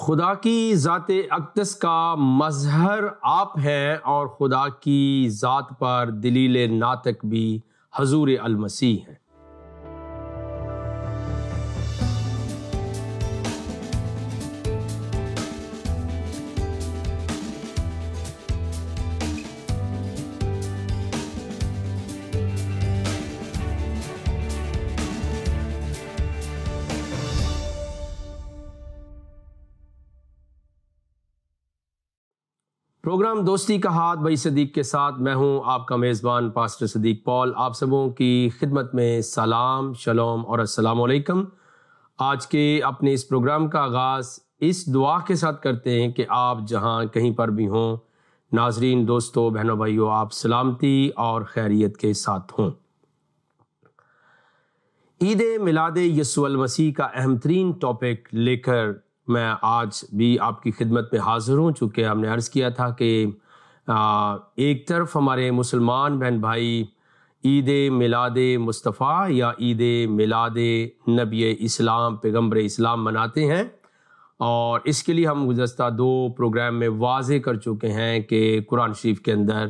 خدا کی ذات اقدس کا مظہر آپ ہیں اور خدا کی ذات پر دلیل ناطق بھی حضور المسیح ہیں۔ پروگرام دوستی کا ہاتھ بھائی صدیق کے ساتھ میں ہوں آپ کا میزبان پاسٹر صدیق پال۔ آپ سبوں کی خدمت میں سلام، شلوم اور السلام علیکم۔ آج کے اپنے اس پروگرام کا آغاز اس دعا کے ساتھ کرتے ہیں کہ آپ جہاں کہیں پر بھی ہوں، ناظرین، دوستوں، بہنوں، بھائیوں، آپ سلامتی اور خیریت کے ساتھ ہوں۔ عید میلاد یسوع المسیح کا اہم ترین ٹاپک لے کر میں آج بھی آپ کی خدمت میں حاضر ہوں، چونکہ ہم نے عرض کیا تھا کہ ایک طرف ہمارے مسلمان بہن بھائی عید میلاد مصطفیٰ یا عید میلاد نبی اسلام، پیغمبر اسلام مناتے ہیں، اور اس کے لیے ہم گزشتہ 2 پروگرام میں واضح کر چکے ہیں کہ قرآن شریف کے اندر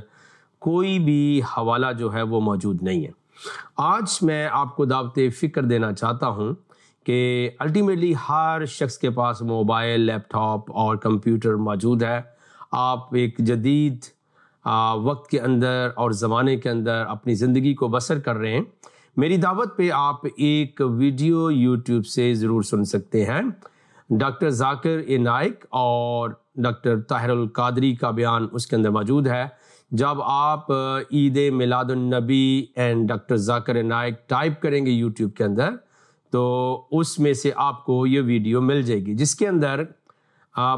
کوئی بھی حوالہ جو ہے وہ موجود نہیں ہے۔ آج میں آپ کو دعوت فکر دینا چاہتا ہوں کہ الٹیمیٹلی ہر شخص کے پاس موبائل، لیپ ٹاپ اور کمپیوٹر موجود ہے۔ آپ ایک جدید وقت کے اندر اور زمانے کے اندر اپنی زندگی کو بسر کر رہے ہیں۔ میری دعوت پہ آپ ایک ویڈیو یوٹیوب سے ضرور سن سکتے ہیں۔ ڈاکٹر ذاکر نائک اور ڈاکٹر طاہر القادری کا بیان اس کے اندر موجود ہے۔ جب آپ Eid Milad un-Nabi and doctor Zakir Naik type کریں گے یوٹیوب کے اندر تو اس میں سے آپ کو یہ ویڈیو مل جائے گی، جس کے اندر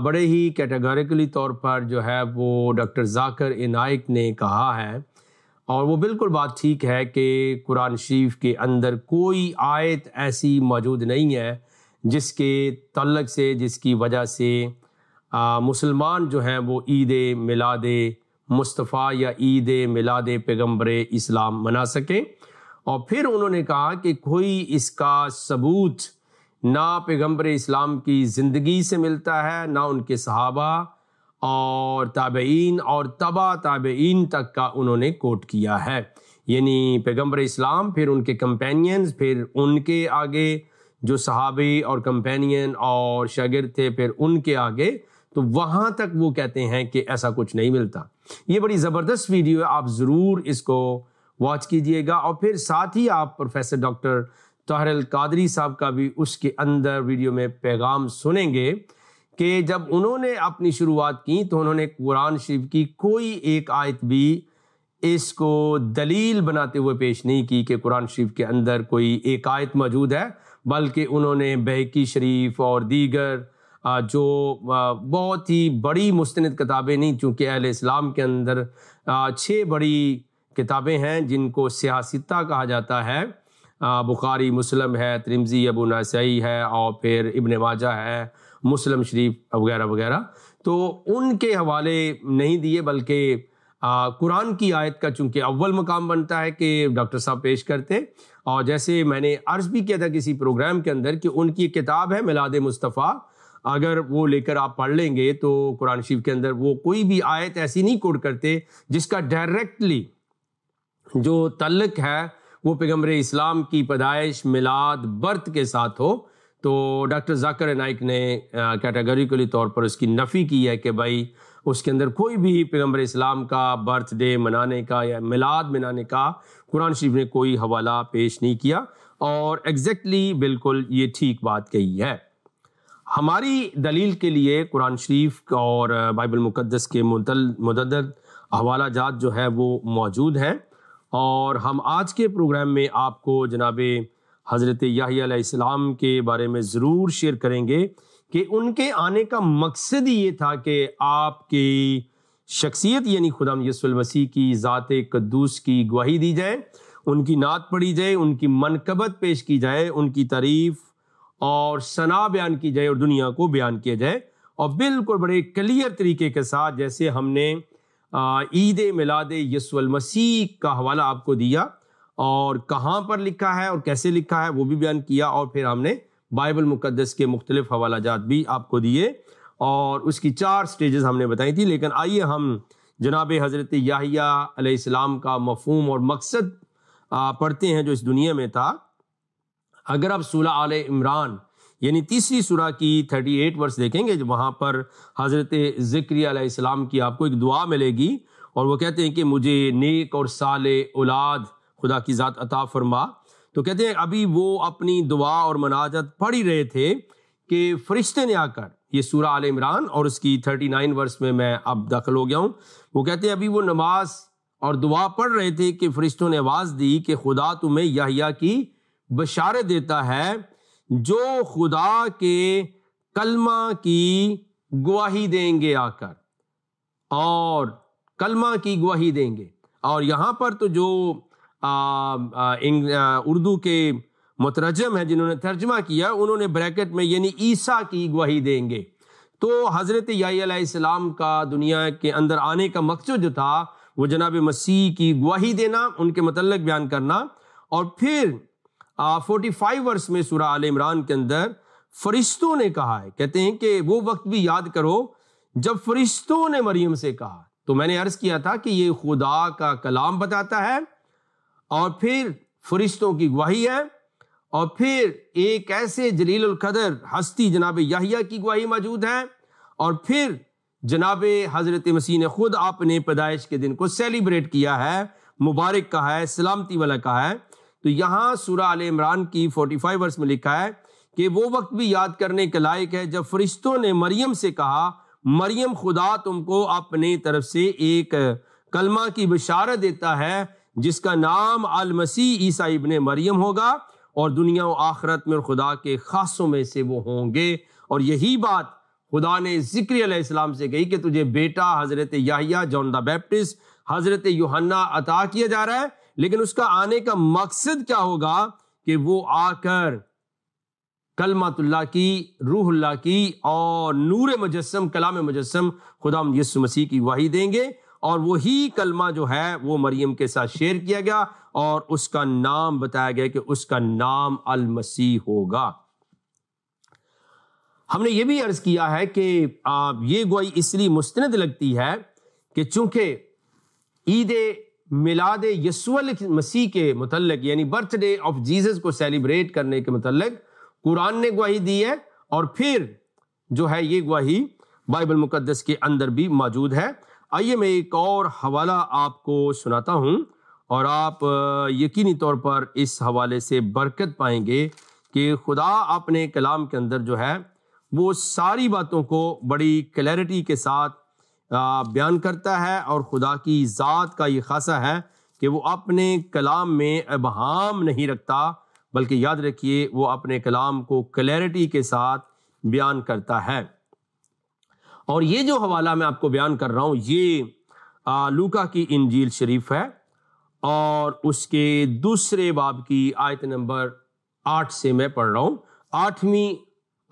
بڑے ہی کیٹیگوریکلی طور پر جو ہے وہ ڈاکٹر ذاکر نائک نے کہا ہے، اور وہ بالکل بات ٹھیک ہے، کہ قرآن شریف کے اندر کوئی آیت ایسی موجود نہیں ہے جس کے تعلق سے، جس کی وجہ سے مسلمان جو ہیں وہ عید میلاد مصطفیٰ یا عید میلاد پیغمبر اسلام منا سکیں۔ اور پھر انہوں نے کہا کہ کوئی اس کا ثبوت نہ پیغمبر اسلام کی زندگی سے ملتا ہے، نہ ان کے صحابہ اور تابعین اور تبع تابعین تک کا انہوں نے کوٹ کیا ہے، یعنی پیغمبر اسلام، پھر ان کے کمپینینز، پھر ان کے آگے جو صحابی اور کمپینین اور شاگرد تھے، پھر ان کے آگے، تو وہاں تک وہ کہتے ہیں کہ ایسا کچھ نہیں ملتا۔ یہ بڑی زبردست ویڈیو ہے، آپ ضرور اس کو واچ کیجئے گا، اور پھر ساتھ ہی آپ پروفیسر ڈاکٹر طاہر القادری صاحب کا بھی اس کے اندر ویڈیو میں پیغام سنیں گے کہ جب انہوں نے اپنی شروعات کی تو انہوں نے قرآن شریف کی کوئی ایک آیت بھی اس کو دلیل بناتے ہوئے پیش نہیں کی کہ قرآن شریف کے اندر کوئی ایک آیت موجود ہے، بلکہ انہوں نے بہقی شریف اور دیگر جو بہت ہی بڑی مستند کتابیں نہیں، چونکہ اہل اسلام کے اندر 6 بڑی کتابیں ہیں جن کو سیاہ ستہ کہا جاتا ہے، بخاری، مسلم ہے، ترمذی، ابو نسائی ہے، اور پھر ابن ماجہ ہے، مسلم شریف وغیرہ وغیرہ، تو ان کے حوالے نہیں دیے، بلکہ قرآن کی آیت کا چونکہ اول مقام بنتا ہے کہ ڈاکٹر صاحب پیش کرتے۔ اور جیسے میں نے عرض بھی کیا تھا کسی پروگرام کے اندر کہ ان کی کتاب ہے میلاد مصطفیٰ، اگر وہ لے کر آپ پڑھ لیں گے تو قرآن شریف کے اندر وہ کوئی بھی آیت ایسی نہیں کوٹ کرتے جس کا ڈائریکٹلی جو تعلق ہے وہ پیغمبر اسلام کی پیدائش، میلاد، برت کے ساتھ ہو۔ تو ڈاکٹر ذاکر نائک نے کیٹیگوریکلی طور پر اس کی نفی کی ہے کہ بھائی اس کے اندر کوئی بھی پیغمبر اسلام کا برتھ ڈے منانے کا یا میلاد منانے کا قرآن شریف نے کوئی حوالہ پیش نہیں کیا، اور ایگزیکٹلی بالکل یہ ٹھیک بات کہی ہے۔ ہماری دلیل کے لیے قرآن شریف اور بائبل مقدس کے متعدد حوالہ جات جو ہے وہ موجود ہیں، اور ہم آج کے پروگرام میں آپ کو جناب حضرت یحییٰ علیہ السلام کے بارے میں ضرور شیئر کریں گے کہ ان کے آنے کا مقصد ہی یہ تھا کہ آپ کی شخصیت یعنی خدا یسوع المسیح کی ذات قدوس کی گواہی دی جائے، ان کی نعت پڑھی جائے، ان کی منقبت پیش کی جائے، ان کی تعریف اور ثنا بیان کی جائے اور دنیا کو بیان کیا جائے، اور بالکل بڑے کلیئر طریقے کے ساتھ، جیسے ہم نے عید میلاد یسوع المسیح کا حوالہ آپ کو دیا اور کہاں پر لکھا ہے اور کیسے لکھا ہے وہ بھی بیان کیا، اور پھر ہم نے بائبل مقدس کے مختلف حوالہ جات بھی آپ کو دیے، اور اس کی 4 سٹیجز ہم نے بتائی تھی. لیکن آئیے ہم جناب حضرت یحییٰ علیہ السلام کا مفہوم اور مقصد پڑھتے ہیں جو اس دنیا میں تھا. اگر آپ سورہ آل عمران یعنی تیسری سورہ کی 38 ورس دیکھیں گے، وہاں پر حضرت زکریا علیہ السلام کی آپ کو ایک دعا ملے گی، اور وہ کہتے ہیں کہ مجھے نیک اور صالح اولاد خدا کی ذات عطا فرما. تو کہتے ہیں ابھی وہ اپنی دعا اور مناجات پڑھ ہی رہے تھے کہ فرشتے نے آ کر، یہ سورہ آل عمران اور اس کی 39 ورس میں اب داخل ہو گیا ہوں. وہ کہتے ہیں ابھی وہ نماز اور دعا پڑھ رہے تھے کہ فرشتوں نے آواز دی کہ خدا تمہیں یحییٰ کی بشارت دیتا ہے جو خدا کے کلمہ کی گواہی دیں گے آ کر، اور کلمہ کی گواہی دیں گے. اور یہاں پر تو جو اردو کے مترجم ہیں جنہوں نے ترجمہ کیا، انہوں نے بریکٹ میں یعنی عیسیٰ کی گواہی دیں گے. تو حضرت یحییٰ علیہ السلام کا دنیا کے اندر آنے کا مقصد جو تھا وہ جناب مسیح کی گواہی دینا، ان کے متعلق بیان کرنا. اور پھر 45 ورس میں سورہ آل عمران کے اندر فرشتوں نے کہا ہے، کہتے ہیں کہ وہ وقت بھی یاد کرو جب فرشتوں نے مریم سے کہا. تو میں نے عرض کیا تھا کہ یہ خدا کا کلام بتاتا ہے، اور پھر فرشتوں کی گواہی ہے، اور پھر ایک ایسے جلیل القدر ہستی جناب یحییٰ کی گواہی موجود ہے، اور پھر جناب حضرت مسیح نے خود اپنے پیدائش کے دن کو سیلیبریٹ کیا ہے، مبارک کہا ہے، سلامتی والا کہا ہے. تو یہاں سورہ آل عمران کی 45 ورس میں لکھا ہے کہ وہ وقت بھی یاد کرنے کے لائق ہے جب فرشتوں نے مریم سے کہا، مریم خدا تم کو اپنے طرف سے ایک کلمہ کی بشارت دیتا ہے جس کا نام المسیح عیسیٰ ابن مریم ہوگا، اور دنیا و آخرت میں خدا کے خاصوں میں سے وہ ہوں گے. اور یہی بات خدا نے زکریا علیہ السلام سے کہی کہ تجھے بیٹا حضرت یحییٰ جان دا بیپٹسٹ، حضرت یوحنا عطا کیا جا رہا ہے، لیکن اس کا آنے کا مقصد کیا ہوگا کہ وہ آ کر کلمت اللہ کی، روح اللہ کی اور نور مجسم، کلام مجسم خداوند یسوع مسیح کی گواہی دیں گے. اور وہی کلمہ جو ہے وہ مریم کے ساتھ شیئر کیا گیا، اور اس کا نام بتایا گیا کہ اس کا نام المسیح ہوگا. ہم نے یہ بھی عرض کیا ہے کہ یہ گواہی اس لیے مستند لگتی ہے کہ چونکہ عید میلاد یسوع مسیح کے متعلق یعنی برتھ ڈے آف جیزس کو سیلیبریٹ کرنے کے متعلق قرآن نے گواہی دی ہے، اور پھر جو ہے یہ گواہی بائبل مقدس کے اندر بھی موجود ہے. آئیے میں ایک اور حوالہ آپ کو سناتا ہوں، اور آپ یقینی طور پر اس حوالے سے برکت پائیں گے کہ خدا اپنے کلام کے اندر جو ہے وہ ساری باتوں کو بڑی کلیئرٹی کے ساتھ بیان کرتا ہے. اور خدا کی ذات کا یہ خاصہ ہے کہ وہ اپنے کلام میں ابہام نہیں رکھتا، بلکہ یاد رکھیے وہ اپنے کلام کو کلیئرٹی کے ساتھ بیان کرتا ہے. اور یہ جو حوالہ میں آپ کو بیان کر رہا ہوں یہ لوکا کی انجیل شریف ہے، اور اس کے 2 باب کی آیت نمبر 8 سے میں پڑھ رہا ہوں. 8ویں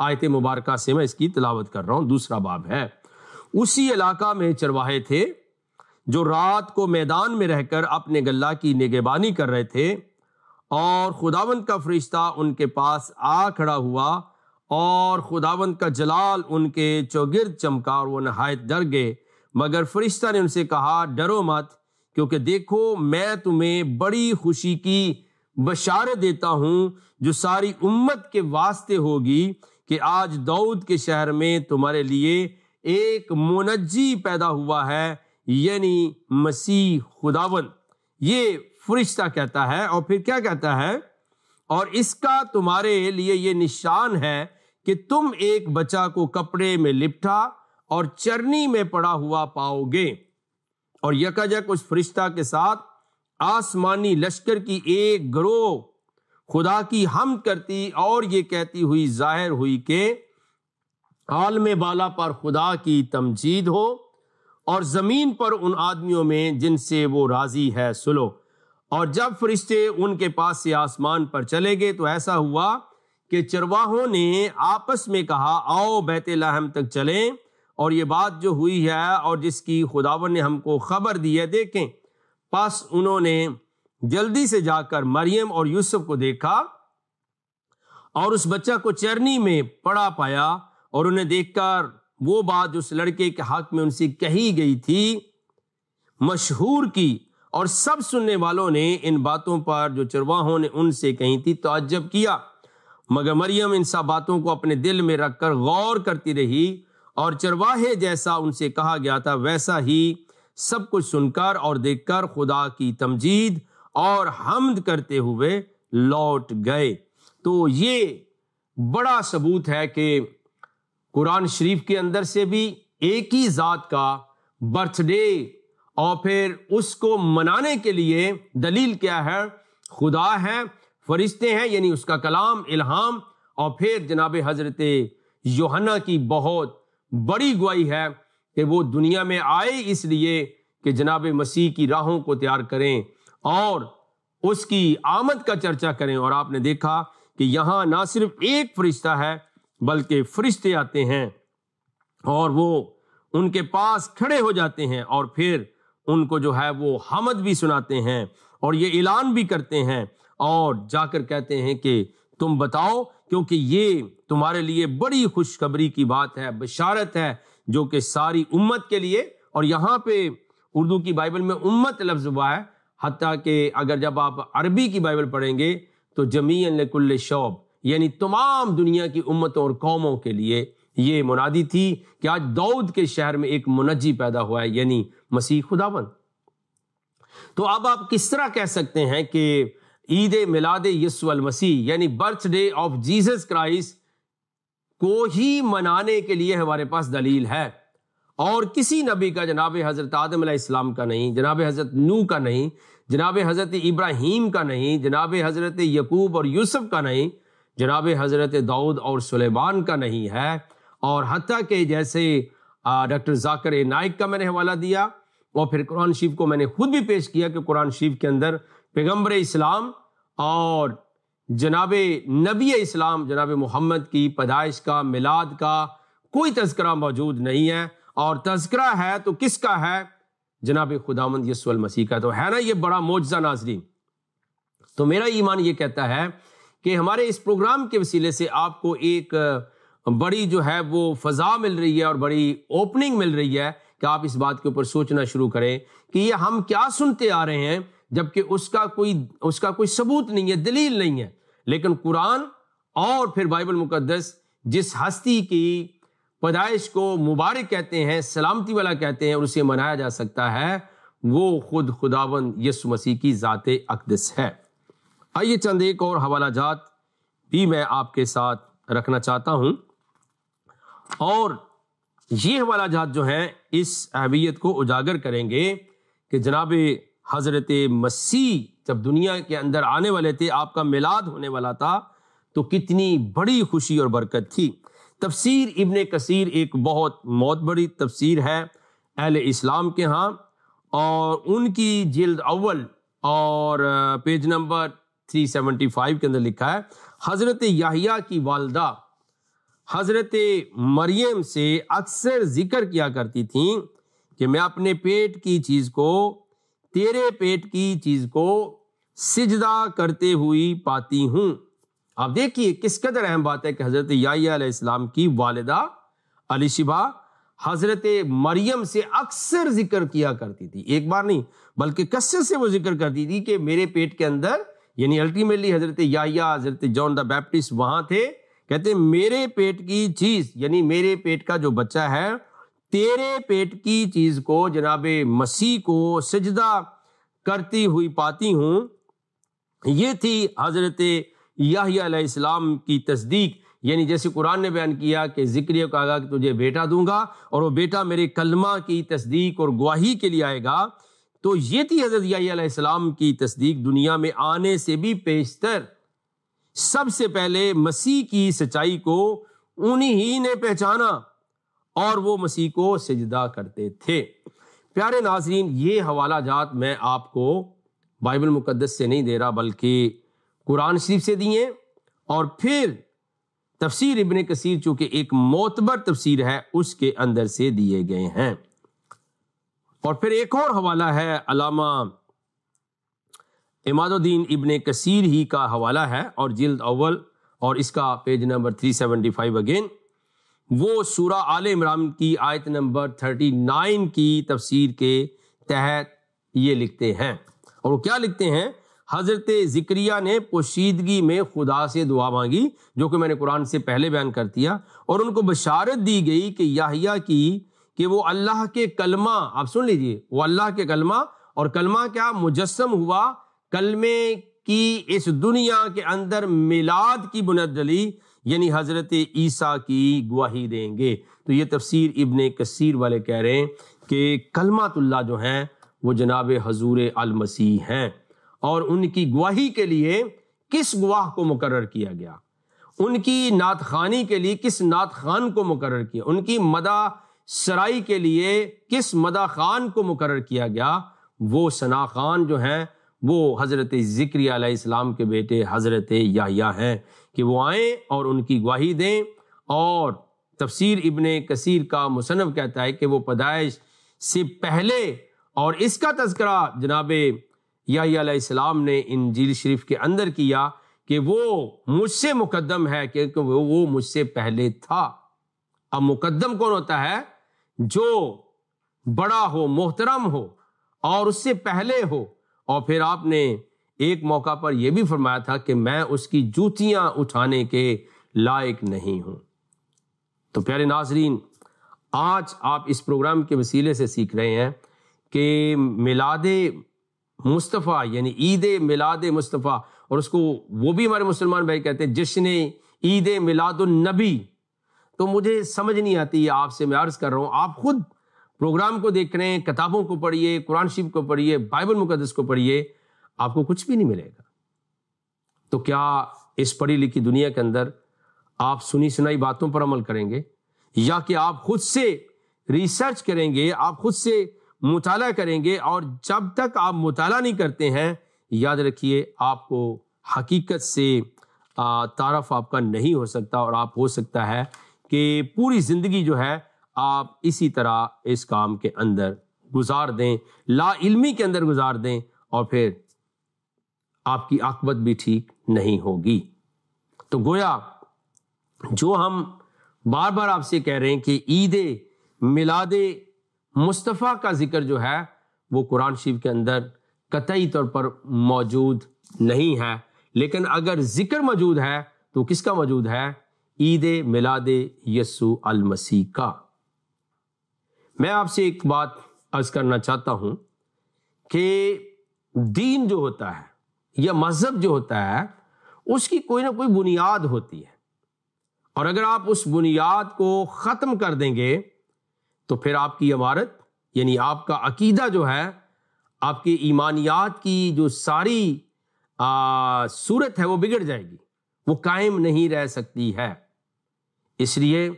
آیت مبارکہ سے میں اس کی تلاوت کر رہا ہوں. 2 باب ہے. اسی علاقہ میں چرواہے تھے جو رات کو میدان میں رہ کر اپنے گلہ کی نگہبانی کر رہے تھے، اور خداوند کا فرشتہ ان کے پاس آ کھڑا ہوا، اور خداوند کا جلال ان کے چوگرد چمکا، اور وہ نہایت ڈر گئے. مگر فرشتہ نے ان سے کہا، ڈرو مت، کیونکہ دیکھو میں تمہیں بڑی خوشی کی بشارت دیتا ہوں جو ساری امت کے واسطے ہوگی، کہ آج داؤد کے شہر میں تمہارے لیے ایک منجی پیدا ہوا ہے، یعنی مسیح خداوند. یہ فرشتہ کہتا ہے، اور پھر کیا کہتا ہے؟ اور اس کا تمہارے لیے یہ نشان ہے کہ تم ایک بچہ کو کپڑے میں لپٹا اور چرنی میں پڑا ہوا پاؤ گے. اور یکایک اس فرشتہ کے ساتھ آسمانی لشکر کی ایک گروہ خدا کی حمد کرتی اور یہ کہتی ہوئی ظاہر ہوئی کہ عالم بالا پر خدا کی تمجید ہو، اور زمین پر ان آدمیوں میں جن سے وہ راضی ہے سلو. اور جب فرشتے ان کے پاس سے آسمان پر چلے گئے تو ایسا ہوا کہ چرواہوں نے آپس میں کہا، آؤ بیت لحم تک چلیں، اور یہ بات جو ہوئی ہے اور جس کی خداوند نے ہم کو خبر دی ہے دیکھیں. پس انہوں نے جلدی سے جا کر مریم اور یوسف کو دیکھا، اور اس بچہ کو چرنی میں پڑا پایا، اور انہیں دیکھ کر وہ بات جو اس لڑکے کے حق میں ان سے کہی گئی تھی مشہور کی، اور سب سننے والوں نے ان باتوں پر جو چرواہوں نے ان سے کہی تھی تعجب کیا، مگر مریم ان سب باتوں کو اپنے دل میں رکھ کر غور کرتی رہی، اور چرواہے جیسا ان سے کہا گیا تھا ویسا ہی سب کچھ سن کر اور دیکھ کر خدا کی تمجید اور حمد کرتے ہوئے لوٹ گئے۔ تو یہ بڑا ثبوت ہے کہ قرآن شریف کے اندر سے بھی ایک ہی ذات کا برتھ ڈے اور پھر اس کو منانے کے لیے دلیل کیا ہے؟ خدا ہے، فرشتے ہیں یعنی اس کا کلام الہام، اور پھر جناب حضرت یوحنا کی بہت بڑی گواہی ہے کہ وہ دنیا میں آئے اس لیے کہ جناب مسیح کی راہوں کو تیار کریں اور اس کی آمد کا چرچا کریں۔ اور آپ نے دیکھا کہ یہاں نہ صرف ایک فرشتہ ہے بلکہ فرشتے آتے ہیں اور وہ ان کے پاس کھڑے ہو جاتے ہیں اور پھر ان کو جو ہے وہ حمد بھی سناتے ہیں اور یہ اعلان بھی کرتے ہیں اور جا کر کہتے ہیں کہ تم بتاؤ، کیونکہ یہ تمہارے لیے بڑی خوشخبری کی بات ہے، بشارت ہے جو کہ ساری امت کے لیے۔ اور یہاں پہ اردو کی بائبل میں امت لفظ ہوا ہے، حتیٰ کہ اگر جب آپ عربی کی بائبل پڑھیں گے تو جمیعاً لکل شعب یعنی تمام دنیا کی امتوں اور قوموں کے لیے یہ منادی تھی کہ آج داؤد کے شہر میں ایک منجی پیدا ہوا ہے، یعنی مسیح خداوند۔ تو اب آپ کس طرح کہہ سکتے ہیں کہ عید میلاد یسوع المسیح یعنی birth day of Jesus Christ کو ہی منانے کے لیے ہمارے پاس دلیل ہے، اور کسی نبی کا، جناب حضرت آدم علیہ السلام کا نہیں، جناب حضرت نوح کا نہیں، جناب حضرت ابراہیم کا نہیں، جناب حضرت یعقوب اور یوسف کا نہیں، جناب حضرت داؤد اور سلیمان کا نہیں ہے۔ اور حتیٰ کہ جیسے ڈاکٹر ذاکر نائک کا میں نے حوالہ دیا اور پھر قرآن شریف کو میں نے خود بھی پیش کیا کہ قرآن شریف کے اندر پیغمبر اسلام اور جناب نبی اسلام جناب محمد کی پیدائش کا، میلاد کا کوئی تذکرہ موجود نہیں ہے، اور تذکرہ ہے تو کس کا ہے؟ جناب خداوند یسوع المسیح کا۔ تو ہے نا یہ بڑا معجزہ ناظرین۔ تو میرا ایمان یہ کہتا ہے کہ ہمارے اس پروگرام کے وسیلے سے آپ کو ایک بڑی جو ہے وہ فضا مل رہی ہے اور بڑی اوپننگ مل رہی ہے کہ آپ اس بات کے اوپر سوچنا شروع کریں کہ یہ ہم کیا سنتے آ رہے ہیں جبکہ اس کا کوئی ثبوت نہیں ہے، دلیل نہیں ہے، لیکن قرآن اور پھر بائبل مقدس جس ہستی کی پیدائش کو مبارک کہتے ہیں، سلامتی والا کہتے ہیں اور اسے منایا جا سکتا ہے، وہ خود خداوند یسوع مسیح کی ذات اقدس ہے۔ آئیے چند ایک اور حوالہ جات بھی میں آپ کے ساتھ رکھنا چاہتا ہوں، اور یہ حوالہ جات جو ہیں اس اہمیت کو اجاگر کریں گے کہ جناب حضرت مسیح جب دنیا کے اندر آنے والے تھے، آپ کا میلاد ہونے والا تھا، تو کتنی بڑی خوشی اور برکت تھی۔ تفسیر ابن کثیر ایک بہت بڑی تفسیر ہے اہل اسلام کے ہاں، اور ان کی جلد اول اور پیج نمبر 375 کے اندر لکھا ہے، حضرت یحییٰ کی والدہ حضرت مریم سے اکثر ذکر کیا کرتی تھیں کہ میں اپنے پیٹ کی چیز کو تیرے پیٹ کی چیز کو سجدہ کرتے ہوئی پاتی ہوں۔ آپ دیکھیے کس قدر اہم بات ہے کہ حضرت یحییٰ علیہ السلام کی والدہ الیشبہ حضرت مریم سے اکثر ذکر کیا کرتی تھی، ایک بار نہیں بلکہ کثرت سے وہ ذکر کرتی تھی کہ میرے پیٹ کے اندر، یعنی الٹیمیٹلی حضرت یحییٰ، حضرت جان دا بیپٹسٹ وہاں تھے، کہتے ہیں میرے پیٹ کی چیز یعنی میرے پیٹ کا جو بچہ ہے، تیرے پیٹ کی چیز کو جناب مسیح کو سجدہ کرتی ہوئی پاتی ہوں۔ یہ تھی حضرت یحییٰ علیہ السلام کی تصدیق، یعنی جیسے قرآن نے بیان کیا کہ زکریا کو کہا کہ تجھے بیٹا دوں گا اور وہ بیٹا میرے کلمہ کی تصدیق اور گواہی کے لیے آئے گا، تو یہ تھی حضرت یحییٰ علیہ السلام کی تصدیق دنیا میں آنے سے بھی پیشتر۔ سب سے پہلے مسیح کی سچائی کو انہی ہی نے پہچانا اور وہ مسیح کو سجدہ کرتے تھے۔ پیارے ناظرین، یہ حوالہ جات میں آپ کو بائبل مقدس سے نہیں دے رہا بلکہ قرآن شریف سے دیے، اور پھر تفسیر ابن کثیر چونکہ ایک معتبر تفسیر ہے اس کے اندر سے دیے گئے ہیں۔ اور پھر ایک اور حوالہ ہے علامہ عماد الدین ابن کثیر ہی کا حوالہ ہے اور جلد اول اور اس کا پیج نمبر 375 اگین، وہ سورہ آل عمران کی آیت نمبر 39 کی تفسیر کے تحت یہ لکھتے ہیں، اور وہ کیا لکھتے ہیں؟ حضرت زکریا نے پوشیدگی میں خدا سے دعا مانگی، جو کہ میں نے قرآن سے پہلے بیان کر دیا، اور ان کو بشارت دی گئی کہ یحییٰ کی کہ وہ اللہ کے کلمہ، آپ سن لیجئے، وہ اللہ کے کلمہ، اور کلمہ کیا؟ مجسم ہوا، کلمے کی اس دنیا کے اندر میلاد کی بنیاد ڈلی، یعنی حضرت عیسیٰ کی گواہی دیں گے۔ تو یہ تفسیر ابن کثیر والے کہہ رہے ہیں کہ کلمات اللہ جو ہیں وہ جناب حضور المسیح ہیں، اور ان کی گواہی کے لیے کس گواہ کو مقرر کیا گیا، ان کی نعت خوانی کے لیے کس نعت خان کو مقرر کیا، ان کی مدح سرائی کے لیے کس مدح خان کو مقرر کیا گیا؟ وہ ثنا خان جو ہیں وہ حضرت زکریا علیہ السلام کے بیٹے حضرت یحییٰ ہیں، کہ وہ آئیں اور ان کی گواہی دیں۔ اور تفسیر ابن کثیر کا مصنف کہتا ہے کہ وہ پیدائش سے پہلے، اور اس کا تذکرہ جناب یحییٰ علیہ السلام نے انجیل شریف کے اندر کیا کہ وہ مجھ سے مقدم ہے، کیونکہ وہ مجھ سے پہلے تھا۔ اب مقدم کون ہوتا ہے؟ جو بڑا ہو، محترم ہو، اور اس سے پہلے ہو۔ اور پھر آپ نے ایک موقع پر یہ بھی فرمایا تھا کہ میں اس کی جوتیاں اٹھانے کے لائق نہیں ہوں۔ تو پیارے ناظرین، آج آپ اس پروگرام کے وسیلے سے سیکھ رہے ہیں کہ میلاد مصطفیٰ یعنی عید میلاد مصطفیٰ، اور اس کو وہ بھی ہمارے مسلمان بھائی کہتے ہیں جشن عید میلاد النبی۔ تو مجھے سمجھ نہیں آتی، آپ سے میں عرض کر رہا ہوں، آپ خود پروگرام کو دیکھ رہے ہیں، کتابوں کو پڑھیے، قرآن شریف کو پڑھیے، بائبل مقدس کو پڑھیے، آپ کو کچھ بھی نہیں ملے گا۔ تو کیا اس پڑھی لکھی دنیا کے اندر آپ سنی سنائی باتوں پر عمل کریں گے، یا کہ آپ خود سے ریسرچ کریں گے، آپ خود سے مطالعہ کریں گے؟ اور جب تک آپ مطالعہ نہیں کرتے ہیں، یاد رکھیے آپ کو حقیقت سے تعارف آپ کا نہیں ہو سکتا، اور آپ ہو سکتا ہے کہ پوری زندگی جو ہے آپ اسی طرح اس کام کے اندر گزار دیں، لا علمی کے اندر گزار دیں، اور پھر آپ کی عاقبت بھی ٹھیک نہیں ہوگی۔ تو گویا جو ہم بار بار آپ سے کہہ رہے ہیں کہ عید میلاد مصطفیٰ کا ذکر جو ہے وہ قرآن شریف کے اندر قطعی طور پر موجود نہیں ہے، لیکن اگر ذکر موجود ہے تو کس کا موجود ہے؟ عید میلاد یسوع المسیح کا۔ میں آپ سے ایک بات عرض کرنا چاہتا ہوں کہ دین جو ہوتا ہے یا مذہب جو ہوتا ہے اس کی کوئی نہ کوئی بنیاد ہوتی ہے، اور اگر آپ اس بنیاد کو ختم کر دیں گے تو پھر آپ کی عمارت یعنی آپ کا عقیدہ جو ہے، آپ کی ایمانیات کی جو ساری صورت ہے وہ بگڑ جائے گی، وہ قائم نہیں رہ سکتی ہے۔ اس لیے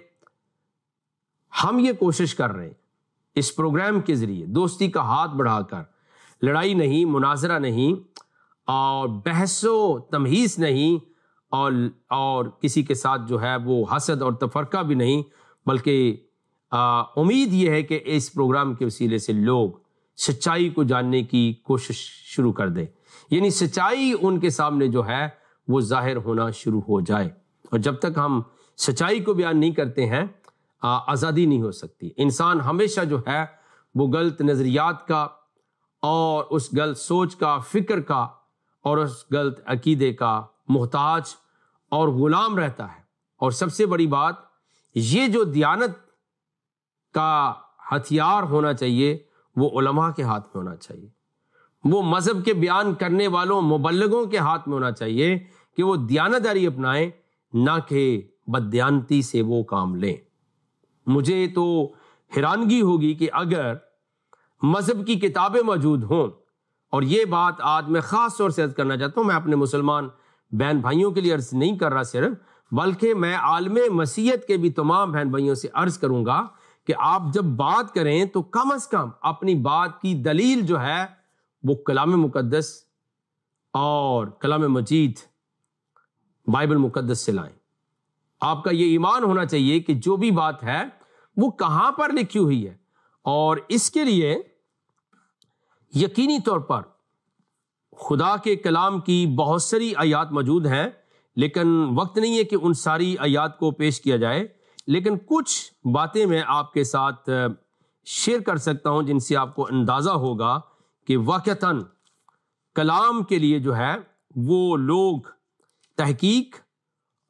ہم یہ کوشش کر رہے ہیں اس پروگرام کے ذریعے دوستی کا ہاتھ بڑھا کر، لڑائی نہیں، مناظرہ نہیں، اور بحث و تمہیز نہیں، اور کسی کے ساتھ جو ہے وہ حسد اور تفرقہ بھی نہیں، بلکہ امید یہ ہے کہ اس پروگرام کے وسیلے سے لوگ سچائی کو جاننے کی کوشش شروع کر دیں، یعنی سچائی ان کے سامنے جو ہے وہ ظاہر ہونا شروع ہو جائے۔ اور جب تک ہم سچائی کو بیان نہیں کرتے ہیں آزادی نہیں ہو سکتی۔ انسان ہمیشہ جو ہے وہ غلط نظریات کا، اور اس غلط سوچ کا، فکر کا، اور اس غلط عقیدے کا محتاج اور غلام رہتا ہے۔ اور سب سے بڑی بات یہ جو دیانت کا ہتھیار ہونا چاہیے وہ علماء کے ہاتھ میں ہونا چاہیے، وہ مذہب کے بیان کرنے والوں مبلغوں کے ہاتھ میں ہونا چاہیے کہ وہ دیانتداری اپنائیں، نہ کہ بددیانتی سے وہ کام لیں۔ مجھے تو حیرانگی ہوگی کہ اگر مذہب کی کتابیں موجود ہوں، اور یہ بات آج میں خاص طور سے عرض کرنا چاہتا ہوں، میں اپنے مسلمان بہن بھائیوں کے لیے عرض نہیں کر رہا صرف، بلکہ میں عالم مسیحیت کے بھی تمام بہن بھائیوں سے عرض کروں گا کہ آپ جب بات کریں تو کم از کم اپنی بات کی دلیل جو ہے وہ کلام مقدس اور کلام مجید بائبل مقدس سے لائیں۔ آپ کا یہ ایمان ہونا چاہیے کہ جو بھی بات ہے وہ کہاں پر لکھی ہوئی ہے، اور اس کے لیے یقینی طور پر خدا کے کلام کی بہت ساری آیات موجود ہیں، لیکن وقت نہیں ہے کہ ان ساری آیات کو پیش کیا جائے، لیکن کچھ باتیں میں آپ کے ساتھ شیئر کر سکتا ہوں جن سے آپ کو اندازہ ہوگا کہ واقعتاً کلام کے لیے جو ہے وہ لوگ تحقیق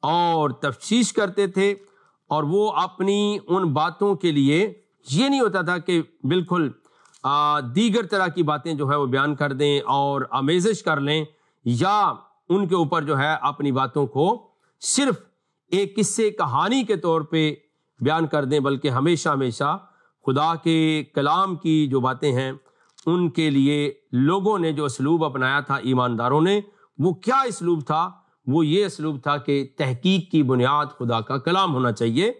اور تفتیش کرتے تھے، اور وہ اپنی ان باتوں کے لیے یہ نہیں ہوتا تھا کہ بالکل دیگر طرح کی باتیں جو ہے وہ بیان کر دیں اور آمیزش کر لیں، یا ان کے اوپر جو ہے اپنی باتوں کو صرف ایک قصے کہانی کے طور پہ بیان کر دیں، بلکہ ہمیشہ ہمیشہ خدا کے کلام کی جو باتیں ہیں ان کے لیے لوگوں نے جو اسلوب اپنایا تھا، ایمانداروں نے، وہ کیا اسلوب تھا؟ وہ یہ اسلوب تھا کہ تحقیق کی بنیاد خدا کا کلام ہونا چاہیے۔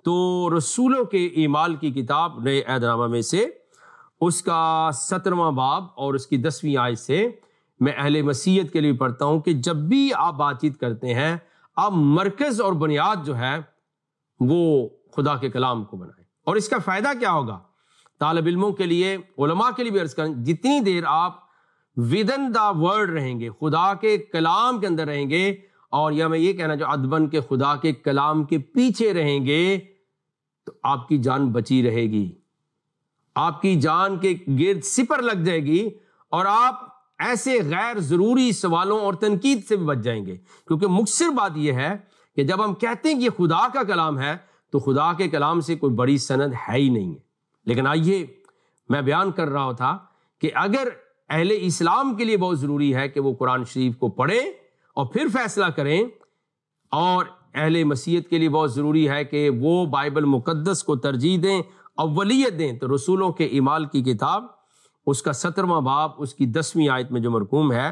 تو رسولوں کے اعمال کی کتاب نئے عہد نامہ میں سے اس کا 17واں باب اور اس کی 10ویں آیت سے میں اہل مسیحیت کے لیے پڑھتا ہوں کہ جب بھی آپ بات چیت کرتے ہیں، آپ مرکز اور بنیاد جو ہے وہ خدا کے کلام کو بنائیں۔ اور اس کا فائدہ کیا ہوگا؟ طالب علموں کے لیے، علماء کے لیے بھی عرض کریں، جتنی دیر آپ ودن دا ورڈ رہیں گے، خدا کے کلام کے اندر رہیں گے، اور یا میں یہ کہنا جو ادبن کے خدا کے کلام کے پیچھے رہیں گے، تو آپ کی جان بچی رہے گی، آپ کی جان کے گرد سپر لگ جائے گی، اور آپ ایسے غیر ضروری سوالوں اور تنقید سے بھی بچ جائیں گے۔ کیونکہ مکثر بات یہ ہے کہ جب ہم کہتے ہیں کہ یہ خدا کا کلام ہے، تو خدا کے کلام سے کوئی بڑی سند ہے ہی نہیں ہے۔ لیکن آئیے، میں بیان کر رہا تھا کہ اگر اہل اسلام کے لیے بہت ضروری ہے کہ وہ قرآن شریف کو پڑھیں اور پھر فیصلہ کریں، اور اہل مسیحیت کے لیے بہت ضروری ہے کہ وہ بائبل مقدس کو ترجیح دیں، اولیت دیں، تو رسولوں کے اعمال کی کتاب اس کا 17واں باب اس کی 10ویں آیت میں جو مرقوم ہے،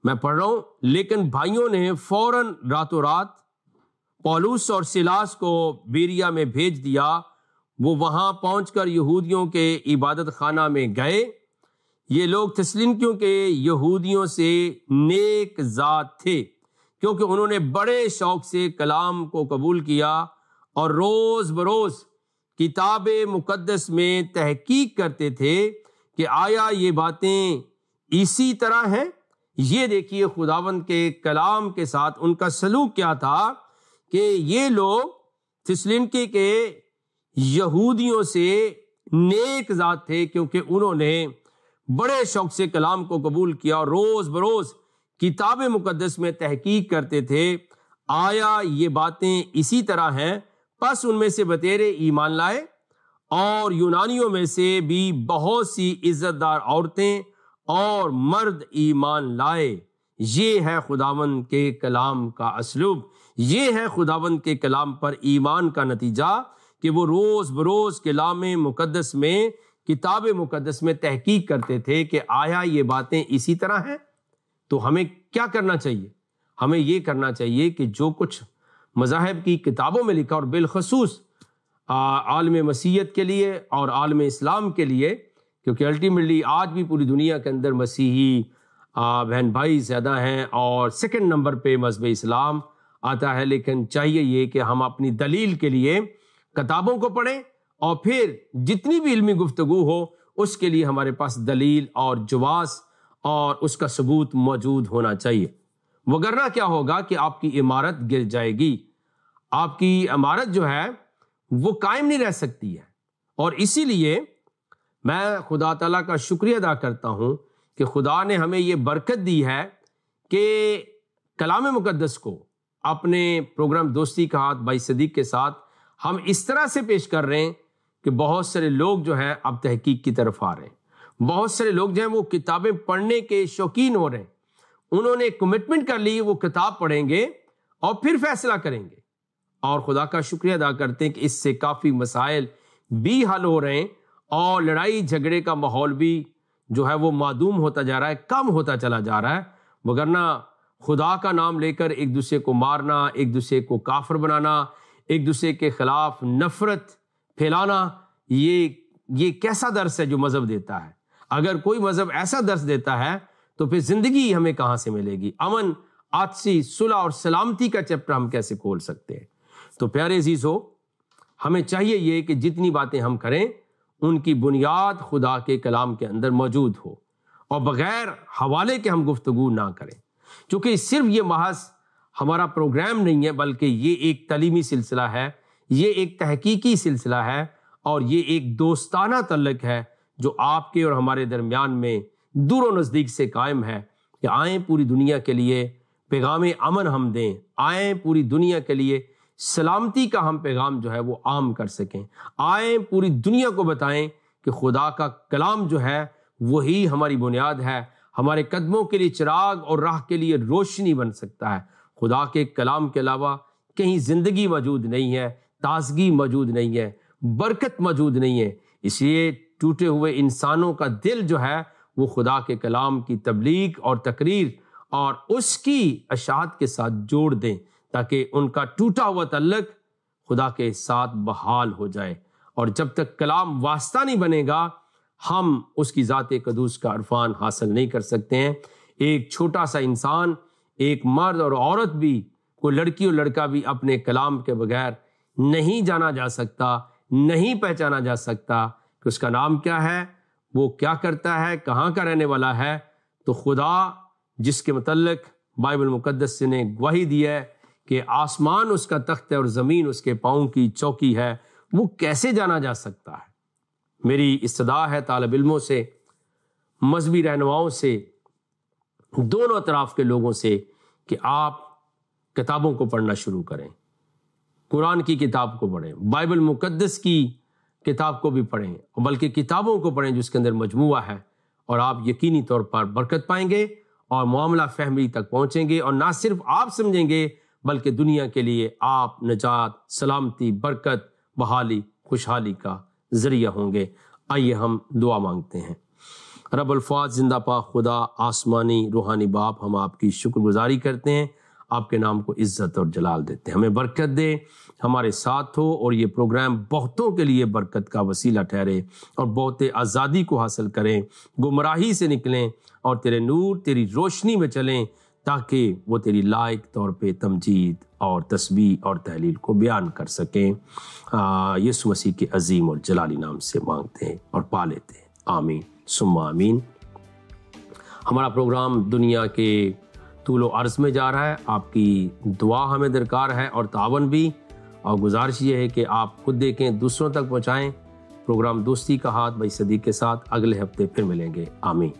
میں پڑھ رہا ہوں۔ لیکن بھائیوں نے فوراً راتوں رات پولس اور سیلاس کو بیریا میں بھیج دیا۔ وہ وہاں پہنچ کر یہودیوں کے عبادت خانہ میں گئے۔ یہ لوگ تسلنکیوں کے یہودیوں سے نیک ذات تھے، کیونکہ انہوں نے بڑے شوق سے کلام کو قبول کیا اور روز بروز کتاب مقدس میں تحقیق کرتے تھے کہ آیا یہ باتیں اسی طرح ہیں۔ یہ دیکھیے خداوند کے کلام کے ساتھ ان کا سلوک کیا تھا کہ یہ لوگ تسلنکی کے یہودیوں سے نیک ذات تھے، کیونکہ انہوں نے بڑے شوق سے کلام کو قبول کیا اور روز بروز کتاب مقدس میں تحقیق کرتے تھے، آیا یہ باتیں اسی طرح ہیں۔ پس ان میں سے بتیرے ایمان لائے، اور یونانیوں میں سے بھی بہت سی عزت دار عورتیں اور مرد ایمان لائے۔ یہ ہے خداوند کے کلام کا اسلوب، یہ ہے خداوند کے کلام پر ایمان کا نتیجہ کہ وہ روز بروز کلام مقدس میں، کتاب مقدس میں تحقیق کرتے تھے کہ آیا یہ باتیں اسی طرح ہیں۔ تو ہمیں کیا کرنا چاہیے؟ ہمیں یہ کرنا چاہیے کہ جو کچھ مذاہب کی کتابوں میں لکھا، اور بالخصوص عالم مسیحیت کے لیے اور عالم اسلام کے لیے، کیونکہ الٹیمیٹلی آج بھی پوری دنیا کے اندر مسیحی بہن بھائی زیادہ ہیں اور سیکنڈ نمبر پہ مذہب اسلام آتا ہے، لیکن چاہیے یہ کہ ہم اپنی دلیل کے لیے کتابوں کو پڑھیں، اور پھر جتنی بھی علمی گفتگو ہو اس کے لیے ہمارے پاس دلیل اور جواز اور اس کا ثبوت موجود ہونا چاہیے۔ وگرنہ کیا ہوگا کہ آپ کی عمارت گر جائے گی، آپ کی عمارت جو ہے وہ قائم نہیں رہ سکتی ہے۔ اور اسی لیے میں خدا تعالیٰ کا شکریہ ادا کرتا ہوں کہ خدا نے ہمیں یہ برکت دی ہے کہ کلام مقدس کو اپنے پروگرام دوستی کا ہاتھ بھائی صدیق کے ساتھ ہم اس طرح سے پیش کر رہے ہیں کہ بہت سارے لوگ جو ہیں اب تحقیق کی طرف آ رہے ہیں، بہت سارے لوگ جو ہیں وہ کتابیں پڑھنے کے شوقین ہو رہے ہیں، انہوں نے کمٹمنٹ کر لی، وہ کتاب پڑھیں گے اور پھر فیصلہ کریں گے۔ اور خدا کا شکریہ ادا کرتے ہیں کہ اس سے کافی مسائل بھی حل ہو رہے ہیں، اور لڑائی جھگڑے کا ماحول بھی جو ہے وہ معدوم ہوتا جا رہا ہے، کم ہوتا چلا جا رہا ہے۔ وگرنہ خدا کا نام لے کر ایک دوسرے کو مارنا، ایک دوسرے کو کافر بنانا، ایک دوسرے کے خلاف نفرت پھیلانا، یہ کیسا درس ہے جو مذہب دیتا ہے؟ اگر کوئی مذہب ایسا درس دیتا ہے تو پھر زندگی ہمیں کہاں سے ملے گی؟ امن، آپسی صلح اور سلامتی کا چیپٹر ہم کیسے کھول سکتے ہیں؟ تو پیارے عزیزو، ہمیں چاہیے یہ کہ جتنی باتیں ہم کریں ان کی بنیاد خدا کے کلام کے اندر موجود ہو، اور بغیر حوالے کے ہم گفتگو نہ کریں، کیونکہ صرف یہ محض ہمارا پروگرام نہیں ہے، بلکہ یہ ایک تعلیمی سلسلہ ہے، یہ ایک تحقیقی سلسلہ ہے اور یہ ایک دوستانہ تعلق ہے جو آپ کے اور ہمارے درمیان میں دور و نزدیک سے قائم ہے کہ آئیں پوری دنیا کے لیے پیغام امن ہم دیں، آئیں پوری دنیا کے لیے سلامتی کا ہم پیغام جو ہے وہ عام کر سکیں، آئیں پوری دنیا کو بتائیں کہ خدا کا کلام جو ہے وہی ہماری بنیاد ہے، ہمارے قدموں کے لیے چراغ اور راہ کے لیے روشنی بن سکتا ہے۔ خدا کے کلام کے علاوہ کہیں زندگی موجود نہیں ہے، تازگی موجود نہیں ہے، برکت موجود نہیں ہے۔ اس لیے ٹوٹے ہوئے انسانوں کا دل جو ہے وہ خدا کے کلام کی تبلیغ اور تقریر اور اس کی اشاعت کے ساتھ جوڑ دیں تاکہ ان کا ٹوٹا ہوا تعلق خدا کے ساتھ بحال ہو جائے۔ اور جب تک کلام واسطہ نہیں بنے گا ہم اس کی ذات قدوس کا عرفان حاصل نہیں کر سکتے ہیں۔ ایک چھوٹا سا انسان، ایک مرد اور عورت بھی، کوئی لڑکی اور لڑکا بھی اپنے کلام کے بغیر نہیں جانا جا سکتا، نہیں پہچانا جا سکتا کہ اس کا نام کیا ہے، وہ کیا کرتا ہے، کہاں کا رہنے والا ہے۔ تو خدا جس کے متعلق بائبل مقدس نے گواہی دی ہے کہ آسمان اس کا تخت ہے اور زمین اس کے پاؤں کی چوکی ہے، وہ کیسے جانا جا سکتا ہے؟ میری استدعا ہے طالب علموں سے، مذہبی رہنماؤں سے، دونوں اطراف کے لوگوں سے کہ آپ کتابوں کو پڑھنا شروع کریں، قرآن کی کتاب کو پڑھیں، بائبل مقدس کی کتاب کو بھی پڑھیں، بلکہ کتابوں کو پڑھیں جس کے اندر مجموعہ ہے، اور آپ یقینی طور پر برکت پائیں گے اور معاملہ فہمی تک پہنچیں گے، اور نہ صرف آپ سمجھیں گے بلکہ دنیا کے لیے آپ نجات، سلامتی، برکت، بحالی، خوشحالی کا ذریعہ ہوں گے۔ آئیے ہم دعا مانگتے ہیں۔ رب الفاظ زندہ پاک خدا، آسمانی روحانی باپ، ہم آپ کی شکر گزاری کرتے ہیں، آپ کے نام کو عزت اور جلال دیتے ہیں۔ ہمیں برکت دے، ہمارے ساتھ ہو، اور یہ پروگرام بہتوں کے لیے برکت کا وسیلہ ٹھہرے اور بہتے آزادی کو حاصل کریں، گمراہی سے نکلیں اور تیرے نور، تیری روشنی میں چلیں، تاکہ وہ تیری لائق طور پہ تمجید اور تسبیح اور تحلیل کو بیان کر سکیں۔ یسوع مسیح کے عظیم اور جلالی نام سے مانگتے ہیں اور پا لیتے ہیں، آمین ثم آمین۔ ہمارا پروگرام دنیا کے طول و عرض میں جا رہا ہے، آپ کی دعا ہمیں درکار ہے اور تعاون بھی، اور گزارش یہ ہے کہ آپ خود دیکھیں، دوسروں تک پہنچائیں۔ پروگرام دوستی کا ہاتھ بھائی صدیق کے ساتھ اگلے ہفتے پھر ملیں گے، آمین۔